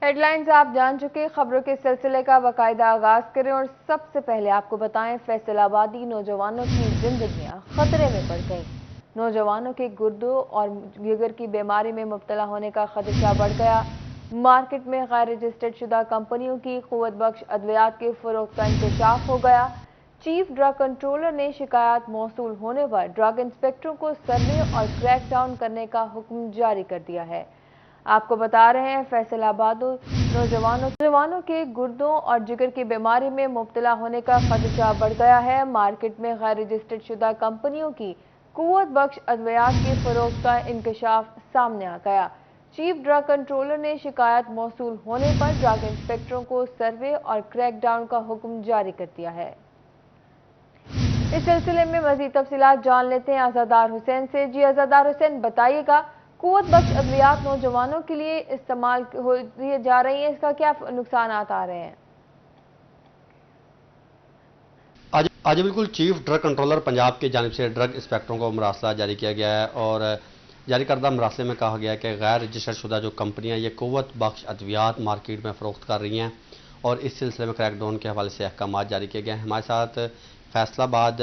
Headlines आप जान चुके। खबरों के सिलसिले का बाकायदा आगाज करें और सबसे पहले आपको बताएं, फैसलाबादी नौजवानों की जिंदगियां खतरे में पड़ गई। नौजवानों के गुर्दों और जिगर की बीमारी में मुब्तला होने का खदशा बढ़ गया। मार्केट में गैर रजिस्टर्ड शुदा कंपनियों की कुव्वत बख्श अद्वियात के फरोख्त का इंकशाफ हो गया। चीफ ड्रग कंट्रोलर ने शिकायत मौसूल होने पर ड्रग इंस्पेक्टरों को सर्वे और क्रैकडाउन करने का हुक्म जारी कर दिया है। आपको बता रहे हैं, फैसलाबाद नौजवानों के गुर्दों और जिगर की बीमारी में मुब्तला होने का खदशा बढ़ गया है। मार्केट में गैर रजिस्टर्ड शुदा कंपनियों की कुव्वत बख्श अद्वियात के फरोख्त का इंकशाफ सामने आ गया। चीफ ड्रग कंट्रोलर ने शिकायत मौसूल होने पर ड्रग इंस्पेक्टरों को सर्वे और क्रैकडाउन का हुक्म जारी कर दिया है। इस सिलसिले में मजीद तफसीलात जान लेते हैं आजादार हुसैन से। जी आजादार हुसैन, बताइएगा, कुव्वत बख्श अद्वियात नौजवानों के लिए इस्तेमाल हो जा रही है, इसका क्या नुकसान आ रहे हैं? आज बिल्कुल चीफ ड्रग कंट्रोलर पंजाब की जानिब से ड्रग इंस्पेक्टरों को मरासला जारी किया गया है और जारी करदा मरासले में कहा गया है कि गैर रजिस्टर्ड शुदा जो कंपनियां ये कुव्वत बख्श अद्वियात मार्केट में फ़रोख्त कर रही हैं और इस सिलसिले में क्रैकडाउन के हवाले से अहकाम जारी किए गए हैं। हमारे साथ फैसलाबाद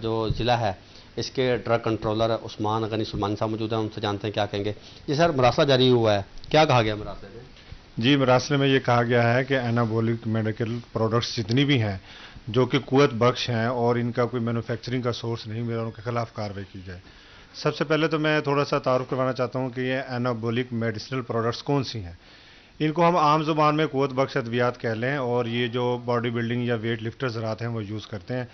जो ज़िला है इसके ड्रग कंट्रोलर उस्मान गनी सुलेमानी साहब मौजूद हैं, उनसे जानते हैं क्या कहेंगे। जी सर, मरासला जारी हुआ है, क्या कहा गया मरासले में? जी, मरासले में ये कहा गया है कि एनाबॉलिक मेडिकल प्रोडक्ट्स जितनी भी हैं जो कि कुव्वत बख्श हैं और इनका कोई मैन्युफैक्चरिंग का सोर्स नहीं मिला, उनके खिलाफ कार्रवाई की जाए। सबसे पहले तो मैं थोड़ा सा तारुफ करवाना चाहता हूँ कि ये एनाबॉलिक मेडिसिनल प्रोडक्ट्स कौन सी हैं। इनको हम आम जुबान में कुव्वत बख्श अद्वियात कह लें और ये जो बॉडी बिल्डिंग या वेट लिफ्टर्स ज़रात हैं वो यूज़ करते हैं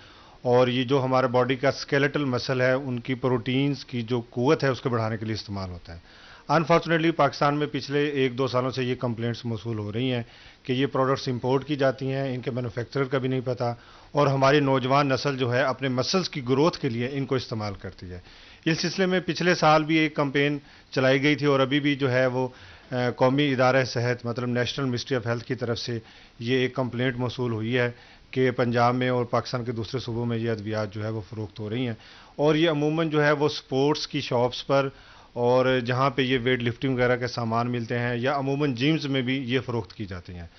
और ये जो हमारे बॉडी का स्केलेटल मसल है उनकी प्रोटीन्स की जो कुव्वत है उसके बढ़ाने के लिए इस्तेमाल होता है। अनफॉर्चुनेटली पाकिस्तान में पिछले 1-2 सालों से ये कंप्लेंट्स मौसूल हो रही हैं कि ये प्रोडक्ट्स इंपोर्ट की जाती हैं, इनके मैन्युफैक्चरर का भी नहीं पता और हमारी नौजवान नस्ल जो है अपने मसल्स की ग्रोथ के लिए इनको इस्तेमाल करती है। इस सिलसिले में पिछले साल भी एक कैंपेन चलाई गई थी और अभी भी जो है वो कौमी इदारा सेहत मतलब नेशनल मिनिस्ट्री ऑफ हेल्थ की तरफ से ये एक कंप्लेंट मौसूल हुई है कि पंजाब में और पाकिस्तान के दूसरे सूबों में ये अद्वियात जो है वो फ़रोख्त हो रही हैं और ये अमूमन जो है वो स्पोर्ट्स की शॉप्स पर और जहाँ पे ये वेट लिफ्टिंग वगैरह के सामान मिलते हैं या अमूमन जिम्स में भी ये फ़रोख्त की जाती हैं।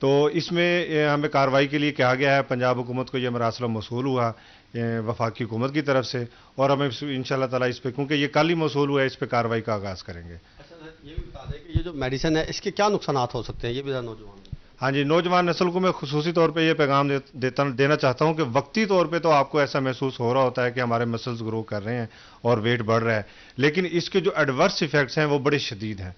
तो इसमें हमें कार्रवाई के लिए कहा गया है, पंजाब हुकूमत को ये मरासला मौसूल हुआ वफाकी हुकूमत की तरफ से और हमें इंशाल्लाह ताला इस पर, क्योंकि ये कल ही मौसूल हुआ है, इस पर कार्रवाई का आगाज़ करेंगे। अच्छा सर, ये भी बता दें कि ये जो मेडिसिन है इसके क्या नुकसान हो सकते हैं, ये भी नौजवान। हाँ जी, नौजवान नस्ल को मैं खुसूसी तौर पे ये पैगाम देना चाहता हूँ कि वक्ती तौर पे तो आपको ऐसा महसूस हो रहा होता है कि हमारे मसल्स ग्रो कर रहे हैं और वेट बढ़ रहा है, लेकिन इसके जो एडवर्स इफेक्ट्स हैं वो बड़े शदीद हैं।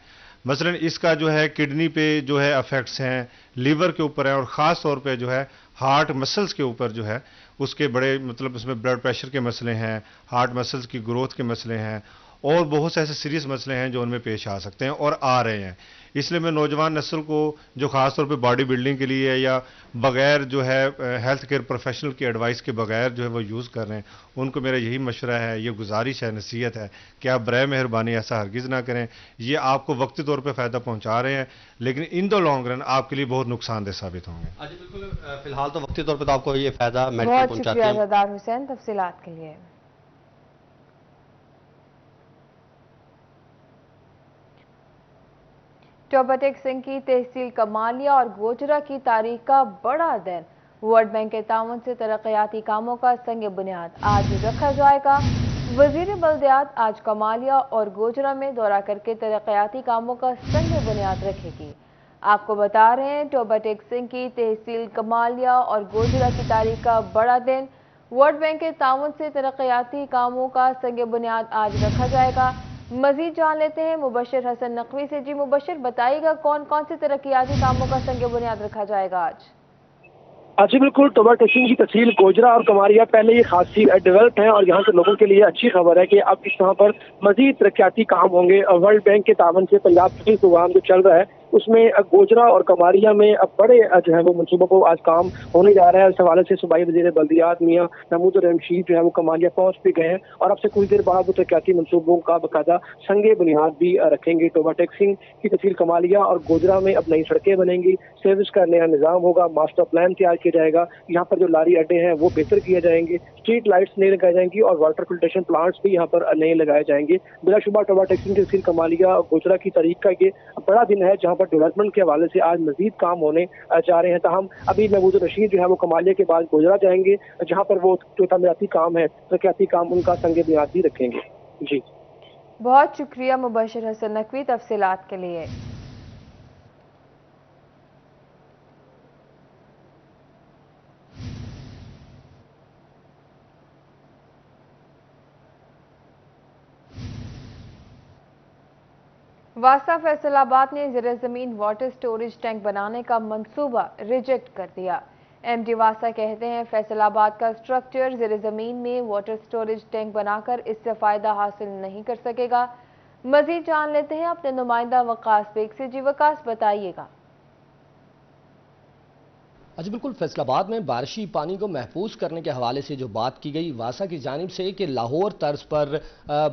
मसलन इसका जो है किडनी पे जो है इफेक्ट्स हैं, लीवर के ऊपर है और ख़ास तौर पे जो है हार्ट मसल्स के ऊपर जो है उसके बड़े मतलब उसमें ब्लड प्रेशर के मसले हैं, हार्ट मसल्स की ग्रोथ के मसले हैं और बहुत से ऐसे सीरियस मसले हैं जो उनमें पेश आ सकते हैं और आ रहे हैं। इसलिए मैं नौजवान नस्ल को जो ख़ास तौर पे बॉडी बिल्डिंग के लिए या बग़ैर जो है हेल्थ केयर प्रोफेशनल की एडवाइस के बगैर जो है वो यूज़ कर रहे हैं, उनको मेरा यही मशवरा है, ये गुजारिश है, नसीहत है कि आप बराए मेहरबानी ऐसा हरगिज़ ना करें। ये आपको वक्ती तौर पर फ़ायदा पहुँचा रहे हैं लेकिन इन द लॉन्ग रन आपके लिए बहुत नुकसानदेह साबित होंगे। अच्छा, बिल्कुल, फिलहाल तो वक्ती तौर पर तो आपको ये फ़ायदा बहुत शुक्रिया आजादार हुसैन तफसीलात के लिए। टोबा टेक्सिंग की तहसील कमालिया और गोचरा की तारीख का बड़ा दिन। वर्ल्ड बैंक के ताउन से तरक्याती कामों का संग बुनियाद आज रखा जाएगा। वजीर बल्दियात आज कमालिया और गोचरा में दौरा करके तरक्याती कामों का संग बुनियाद रखेगी। आपको बता रहे हैं, टोबा टेक्सिंग की तहसील कमालिया और गोचरा की तारीख का बड़ा दिन। वर्ल्ड बैंक के ताउन से तरक्याती कामों का संग बुनियाद आज रखा जाएगा। मजीद जान लेते हैं मुबशर हसन नकवी से। जी मुबशर, बताइएगा कौन कौन से तरक्याती कामों का संग बुनियाद रखा जाएगा आज? जी बिल्कुल, टोबा टेक्सिंग की तहसील गोजरा और कमारिया पहले ये खासी डेवलप है और यहाँ के लोगों के लिए अच्छी खबर है कि अब इस यहाँ पर मजीद तरक्याती काम होंगे। वर्ल्ड बैंक के तावन से पंजाब तहसील प्रोग्राम जो चल रहा है उसमें गोजरा और कमारिया में अब बड़े जो है वो मनसूबों को आज काम होने जा रहा है। इस हवाले से सूबाई वज़ीर बल्दियात मियां महमूद रमशीद जो है वो कमारिया पहुंच भी गए हैं और अब से कुछ देर बाद वो तरक्याती मनसूबों का बाकायदा संगे बुनियाद भी रखेंगे। टोबा टेक्सिंग की तहसील कमालिया और गोजरा में अब नई सड़कें बनेंगी, सर्विस का नया निज़ाम होगा, मास्टर प्लान तैयार किया जाएगा। यहाँ पर जो लारी अड्डे हैं वो बेहतर किए जाएंगे, स्ट्रीट लाइट्स नई लगाई जाएंगी और वाटर फिल्ट्रेशन प्लांट्स भी यहाँ पर नए लगाए जाएंगे। बिलाशुबा टोबा टेक्सिंग की तहसील कमालिया और गोजरा की तारीख का ये बड़ा दिन है जहाँ पर डेवलपमेंट के हवाले से आज मजीद काम होने जा रहे हैं। ताहम अभी महमूद रशीद जो है वो कमालिया के बाद गोजरा जाएंगे, जहाँ पर वो जो तमीराती काम है, तरक्याती काम, उनका संग बुनियादी रखेंगे। जी बहुत शुक्रिया मुबशर हसन नकवी तफसीलात के लिए। वासा फैसलाबाद ने ज़ेरे ज़मीन वाटर स्टोरेज टैंक बनाने का मंसूबा रिजेक्ट कर दिया। एमडी वासा कहते हैं फैसलाबाद का स्ट्रक्चर ज़ेरे ज़मीन में वाटर स्टोरेज टैंक बनाकर इससे फ़ायदा हासिल नहीं कर सकेगा। मज़ीद जान लेते हैं अपने नुमाइंदा वकास बेग से। जी वकास, बताइएगा। अच्छा, बिल्कुल फैसलाबाद में बारिशी पानी को महफूज करने के हवाले से जो बात की गई वासा की जानिब से कि लाहौर तर्ज पर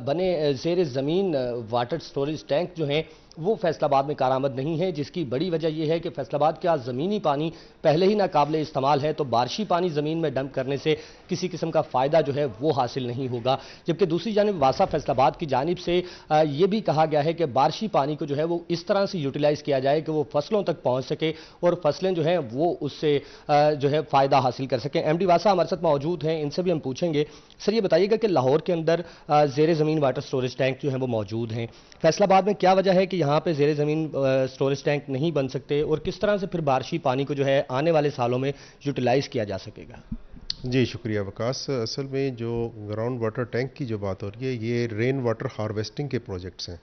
बने ज़ेर ज़मीन वाटर स्टोरेज टैंक जो हैं वो फैसलाबाद में कारामद नहीं है, जिसकी बड़ी वजह यह है कि फैसलाबाद का ज़मीनी पानी पहले ही नाकाबिले इस्तेमाल है, तो बारिशी पानी ज़मीन में डंप करने से किसी किस्म का फ़ायदा जो है वो हासिल नहीं होगा। जबकि दूसरी जानिब वासा फैसलाबाद की जानिब से ये भी कहा गया है कि बारिशी पानी को जो है वो इस तरह से यूटिलाइज़ किया जाए कि वो फसलों तक पहुँच सके और फसलें जो हैं वो उससे जो है फ़ायदा हासिल कर सकें। एमडी वासा हमारे साथ मौजूद हैं, इनसे भी हम पूछेंगे। सर, ये बताइएगा कि लाहौर के अंदर ज़ेर ज़मीन वाटर स्टोरेज टैंक जो है वो मौजूद हैं, फैसलाबाद में क्या वजह है कि यहाँ पे ज़ेर ज़मीन स्टोरेज टैंक नहीं बन सकते और किस तरह से फिर बारिशी पानी को जो है आने वाले सालों में यूटिलाइज़ किया जा सकेगा? जी शुक्रिया वकास। असल में जो ग्राउंड वाटर टैंक की जो बात हो रही है, ये रेन वाटर हार्वेस्टिंग के प्रोजेक्ट्स हैं।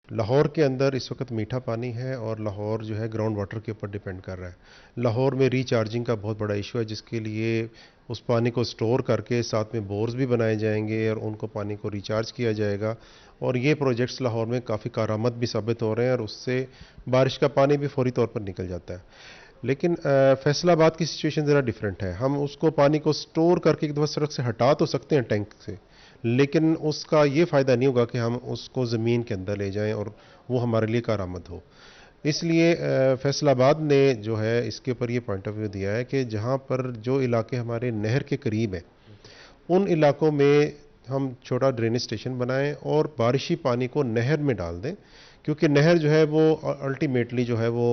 लाहौर के अंदर इस वक्त मीठा पानी है और लाहौर जो है ग्राउंड वाटर के ऊपर डिपेंड कर रहा है। लाहौर में रिचार्जिंग का बहुत बड़ा इशू है, जिसके लिए उस पानी को स्टोर करके साथ में बोर्स भी बनाए जाएंगे और उनको पानी को रिचार्ज किया जाएगा। और ये प्रोजेक्ट्स लाहौर में काफ़ी कारआमद भी साबित हो रहे हैं और उससे बारिश का पानी भी फौरी तौर पर निकल जाता है। लेकिन फैसलाबाद की सिचुएशन ज़रा डिफरेंट है। हम उसको पानी को स्टोर करके एक दफ़ा सड़क से हटा तो सकते हैं टैंक से, लेकिन उसका ये फ़ायदा नहीं होगा कि हम उसको ज़मीन के अंदर ले जाएं और वो हमारे लिए कारआमद हो। इसलिए फैसलाबाद ने जो है इसके ऊपर ये पॉइंट ऑफ व्यू दिया है कि जहाँ पर जो इलाके हमारे नहर के करीब हैं, उन इलाकों में हम छोटा ड्रेनेज स्टेशन बनाएं और बारिशी पानी को नहर में डाल दें, क्योंकि नहर जो है वो अल्टीमेटली जो है वो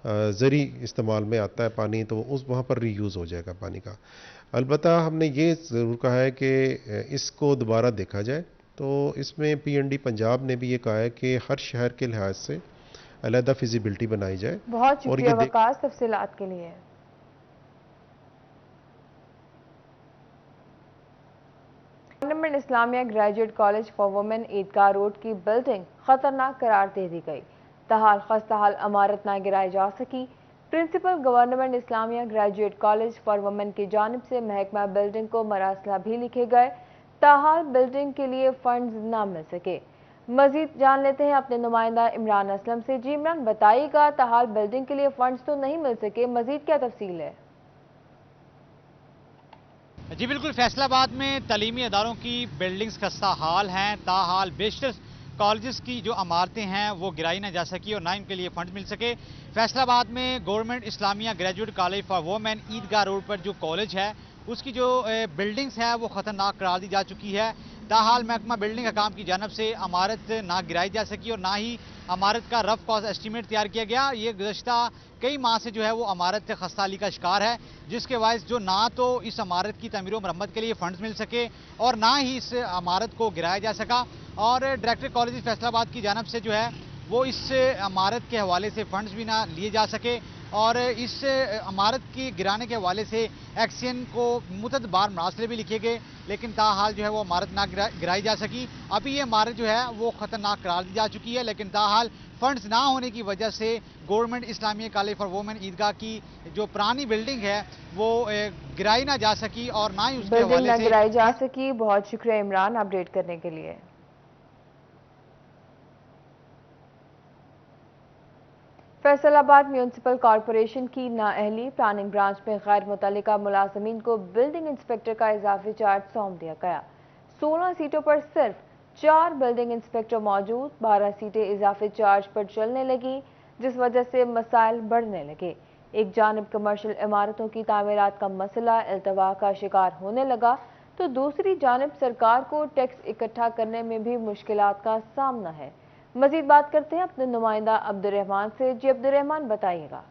ज़री इस्तेमाल में आता है पानी, तो उस वहाँ पर रीयूज़ हो जाएगा पानी का। अलबत्ता हमने ये ज़रूर कहा है कि इसको दोबारा देखा जाए। तो इसमें पीएनडी पंजाब ने भी ये कहा है कि हर शहर के लिहाज से अलहदा फिजिबिलिटी बनाई जाए। बहुत शुक्रिया वकास तफसीलात के लिए। Government Islamia graduate college for women Eidgah road की बिल्डिंग खतरनाक करार दे दी गई। ताहाल खस्ताहाल इमारत ना गिराई जा सकी। Principal government Islamia graduate college for women की जानिब से महकमा बिल्डिंग को मरासला भी लिखे गए, ताहाल बिल्डिंग के लिए फंड्स ना मिल सके। मजीद जान लेते हैं अपने नुमाइंदा इमरान असलम से। जी इमरान, बताइएगा, ताहाल बिल्डिंग के लिए फंड्स तो नहीं मिल सके, मजीद क्या तफसील है? जी बिल्कुल, फैसलाबाद में तलीमी अदारों की बिल्डिंग्स खस्ता हाल हैं। ताहाल बेशतर कॉलेजेस की जो इमारतें हैं वो गिराई ना जा सकी और ना इनके लिए फंड मिल सके। फैसलाबाद में government Islamia graduate college for women Eidgah road पर जो कॉलेज है उसकी जो बिल्डिंग्स है वो ख़तरनाक करार दी जा चुकी है। ताहाल महकमा बिल्डिंग हकाम की जानब से इमारत ना गिराई जा सकी और ना ही इमारत का रफ कॉस्ट एस्टीमेट तैयार किया गया। ये गुज़श्ता कई माह से जो है वो इमारत खस्ताहाली का शिकार है, जिसके बायस जो ना तो इस इमारत की तमीर मरम्मत के लिए फंड्स मिल सके और ना ही इस इमारत को गिराया जा सका। और डायरेक्टर कॉलेज फैसलाबाद की जानब से जो है वो इस इमारत के हवाले से फंड्स भी ना लिए जा सके और इस इमारत की गिराने के हवाले से एक्सियन को मुतअद्दिद बार मरासले भी लिखे गए, लेकिन ताहाल जो है वो इमारत ना गिराई जा सकी। अभी ये इमारत जो है वो ख़तरनाक करार दी जा चुकी है, लेकिन ताहाल फंड्स ना होने की वजह से government Islamia college for women Eidgah की जो पुरानी बिल्डिंग है वो गिराई ना जा सकी और ना ही उसके हवाले से गिराई जा सकी। बहुत शुक्रिया इमरान अपडेट करने के लिए। फैसलाबाद म्यूनसिपल कॉरपोरेशन की नाअहली, प्लानिंग ब्रांच में गैर मुतल्लिका मुलाजमीन को बिल्डिंग इंस्पेक्टर का इजाफी चार्ज सौंप दिया गया। 16 सीटों पर सिर्फ 4 बिल्डिंग इंस्पेक्टर मौजूद, 12 सीटें इजाफी चार्ज पर चलने लगी, जिस वजह से मसाइल बढ़ने लगे। एक जानिब कमर्शियल इमारतों की तामीरात का मसला इल्तवा का शिकार होने लगा, तो दूसरी जानिब सरकार को टैक्स इकट्ठा करने में भी मुश्किलात का सामना है। मजीद बात करते हैं अपने नुमाइंदा अब्दुर्रहमान से। जी अब्दुर्रहमान, बताइएगा।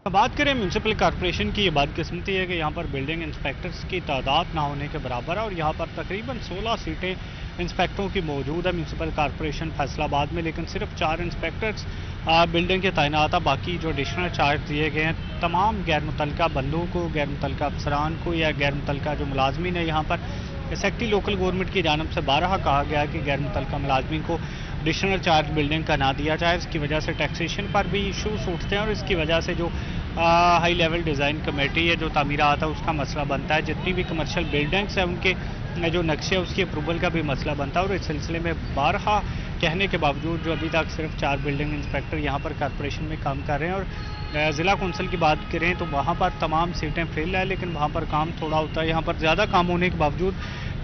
बात करें म्यूनसिपल कॉर्पोरेशन की, ये बदकिस्मती है कि यहाँ पर बिल्डिंग इंस्पेक्टर्स की तादाद ना होने के बराबर है और यहाँ पर तकरीबन 16 सीटें इंस्पेक्टरों की मौजूद है म्यूनसिपल कॉर्पोरेशन फैसलाबाद में, लेकिन सिर्फ 4 इंस्पेक्टर्स बिल्डिंग के तैनात है। बाकी जो एडिशनल चार्ज दिए गए हैं तमाम गैर मुतल्लिका बंदों को, गैर मुतल्लिका अफसरान को या गैर मुतल्लिका जो मुलाजमीन है यहाँ पर, सेक्रेटरी लोकल गवर्नमेंट की जानब से बारहा कहा गया कि गैर मुतल्लिका मुलाजमीन को एडिशनल चार्ज बिल्डिंग का ना दिया जाए। इसकी वजह से टैक्सेशन पर भी इशूज उठते हैं और इसकी वजह से जो हाई लेवल डिज़ाइन कमेटी है जो तामीरात है उसका मसला बनता है। जितनी भी कमर्शियल बिल्डिंग्स हैं उनके जो नक्शे है उसकी अप्रूवल का भी मसला बनता है और इस सिलसिले में बारहा कहने के बावजूद जो अभी तक सिर्फ 4 बिल्डिंग इंस्पेक्टर यहाँ पर कॉर्पोरेशन में काम कर रहे हैं। और ज़िला कौंसिल की बात करें तो वहाँ पर तमाम सीटें फिल है, लेकिन वहाँ पर काम थोड़ा होता है। यहाँ पर ज़्यादा काम होने के बावजूद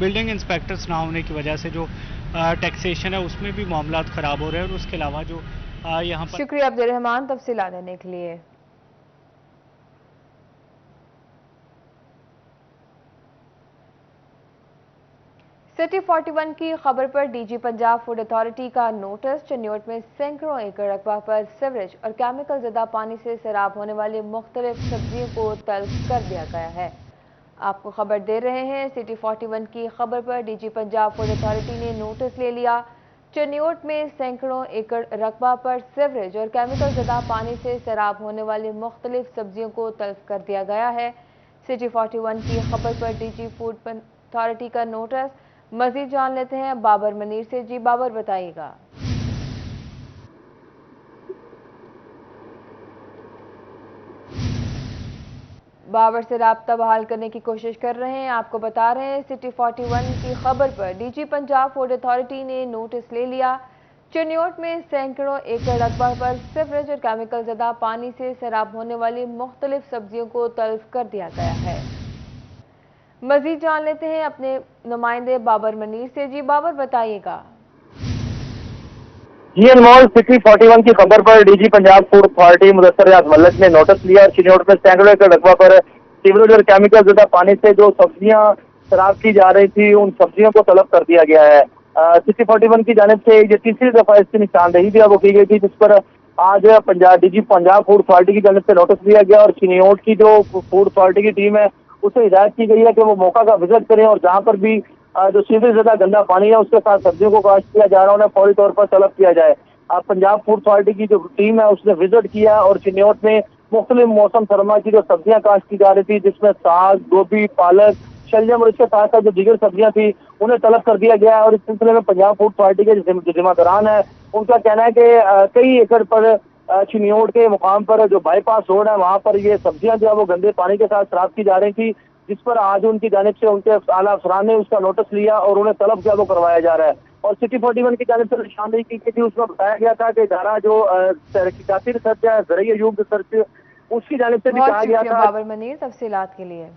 बिल्डिंग इंस्पेक्टर्स ना होने की वजह से जो टैक्सेशन है उसमें भी मामला ख़राब हो रहे हैं। और उसके अलावा जो यहाँ पर शुक्रिया अब्दुर्रहमान तफसीलात देने के लिए। सिटी 41 की खबर पर डीजी पंजाब फूड अथॉरिटी का नोटिस। चन्योट में सैकड़ों एकड़ रकबा पर सीवरेज और केमिकल ज़दा पानी से सैराब होने वाली मुख्तलिफ सब्जियों को तल्फ कर दिया गया है। आपको खबर दे रहे हैं, सिटी 41 की खबर पर डीजी पंजाब फूड अथॉरिटी ने नोटिस ले लिया। चन्योट में सैकड़ों एकड़ रकबा पर सीवरेज और केमिकल ज़दा पानी से सैराब होने वाली मुख्तलिफ सब्जियों को तल्फ कर दिया गया है। सिटी 41 की खबर पर डीजी फूड अथॉरिटी का नोटिस। मजीद जान लेते हैं बाबर मनीर से। जी बाबर, बताइएगा। बाबर से राब्ता बहाल करने की कोशिश कर रहे हैं। आपको बता रहे हैं, सिटी 41 की खबर पर डीजी पंजाब फूड अथॉरिटी ने नोटिस ले लिया। चन्योट में सैकड़ों एकड़ रकबा पर सीवरेज और केमिकल ज़दा पानी से सैराब होने वाली मुख्तलिफ सब्जियों को तल्फ कर दिया गया है। मजीद जान लेते हैं अपने नुमाइंदे बाबर मनीर से। जी बाबर, बताइएगा। जी अनमोल, सिटी 41 की खबर पर DG Punjab food authority Mudassar Riaz Mallik ने नोटिस लिया। चिन्होट में सैकड़ों एकड़ रकबा पर सीवरेज और केमिकल ज़दा पानी से जो सब्जियां खराब की जा रही थी उन सब्जियों को तलब कर दिया गया है। सिटी 41 की जानिब से ये तीसरी दफा इसकी निशानदेही भी अब की गई थी, जिस पर आज डीजी पंजाब फूड अथॉरिटी की जानिब से नोटिस दिया गया और चिन्होट की जो फूड अथॉरिटी की टीम है उसे हिदायत की गई है कि वो मौका का विजिट करें और जहां पर भी जो सीवरेज ज़दा गंदा पानी है उसके साथ सब्जियों को काश्त किया जा रहा है उन्हें फौरी तौर पर तलब किया जाए। पंजाब फूड अथॉरिटी की जो टीम है उसने विजिट किया और चिन्होट में मुख्तलिफ मौसम सरमा की जो सब्जियां काश्त की जा रही थी, जिसमें साग, गोभी, पालक, शलजम और इसके साथ साथ जो दीगर सब्जियां थी उन्हें तलब कर दिया गया है। और इस सिलसिले में पंजाब फूड अथॉरिटी के जो जिम्मेदारान है उनका कहना है कि कई एकड़ पर चिन्होट के मुकाम पर जो बाईपास रोड है वहां पर ये सब्जियां जो है वो गंदे पानी के साथ खराब की जा रही थी, जिस पर आज उनकी जानिब से उनके आला अफसरान ने उसका नोटिस लिया और उन्हें तलब किया वो करवाया जा रहा है। और सिटी 41 की जानिब से निशानदेही की गई थी, उसमें बताया गया था कि इदारा जो तहकीकाती रिसर्च है, ज़रिए यूब रिसर्च, उसकी जानिब से भी कहा गया था। बाबर मनीर तफसीलात के लिए।